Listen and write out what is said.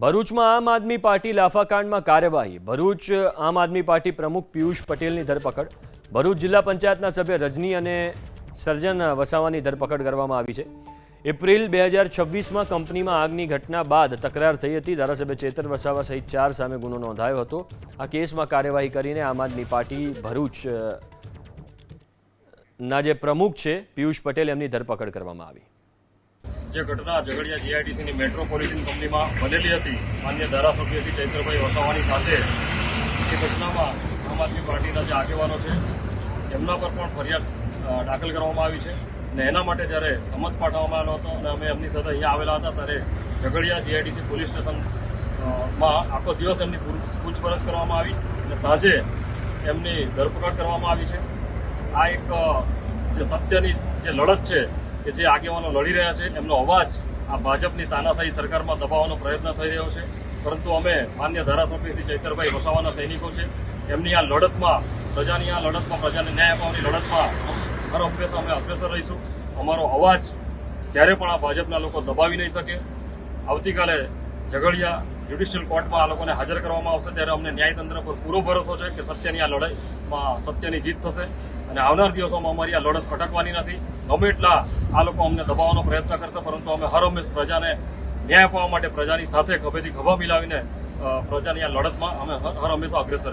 ભરૂચમાં આમ આદમી પાર્ટી લાફાકાંડમાં કાર્યવાહી। ભરૂચ આમ આદમી પાર્ટી પ્રમુખ પિયુષ પટેલની ધરપકડ। ભરૂચ જિલ્લા પંચાયતના સભ્ય રજની અને સર્જન વસાવાની ધરપકડ કરવામાં આવી છે। એપ્રિલ 2026માં કંપનીમાં આગની ઘટના બાદ તકરાર થઈ હતી। ધારાસભ્ય ચેતર વસાવા સહિત 4 સામે ગુનો નોંધાયો હતો। આ કેસમાં કાર્યવાહી કરીને આમ આદમી પાર્ટી ભરૂચના જે પ્રમુખ છે પિયુષ પટેલ એમની ધરપકડ કરવામાં આવી। જે ઘટના ઝઘડિયા જીઆઈડીસીની મેટ્રોપોલિટન કંપનીમાં બનેલી હતી માન્ય ધારાસભ્ય શ્રી ચૈતરભાઈ વસાવાની સાથે એ ઘટનામાં આમ આદમી પાર્ટીના જે આગેવાનો છે એમના પર પણ ફરિયાદ દાખલ કરવામાં આવી છે અને એના માટે જ્યારે સમન્સ પાઠવવામાં આવ્યો હતો અને અમે એમની સાથે અહીંયા આવેલા હતા ત્યારે ઝઘડિયા જીઆઈડીસી પોલીસ સ્ટેશનમાં આખો દિવસ એમની પૂછપરછ કરવામાં આવી અને સાંજે એમની ધરપકડ કરવામાં આવી છે। આ એક જે સત્યની જે લડત છે કે જે આગેવાનો લડી રહ્યા છે એમનો અવાજ આ ભાજપની તાનાશાહી સરકારમાં દબાવવાનો પ્રયત્ન થઈ રહ્યો છે, પરંતુ અમે માન્ય ધારાસભ્ય શ્રી ચૈતરભાઈ વસાવાના સૈનિકો છે। એમની આ લડતમાં પ્રજાને ન્યાય અપાવવાની લડતમાં હર હંમેશા અમે અગ્રેસર રહીશું। અમારો અવાજ ક્યારે પણ આ ભાજપના લોકો દબાવી નહીં શકે। આવતીકાલે ઝઘડિયા જ્યુડિશિયલ કોર્ટમાં આ લોકોને હાજર કરવામાં આવશે ત્યારે અમને ન્યાયતંત્ર પર પૂરો ભરોસો છે કે સત્યની આ લડાઈમાં સત્યની જીત થશે અને આવનાર દિવસોમાં અમારી આ લડત અટકવાની નથી। ગમે એટલા આ લોકો અમને દબાવવાનો પ્રયત્ન કરશે, પરંતુ અમે હર હંમેશ પ્રજાને ન્યાય અપાવવા માટે પ્રજાની સાથે ખભેથી ખભા મિલાવીને પ્રજાની આ લડતમાં અમે હર હંમેશા અગ્રેસર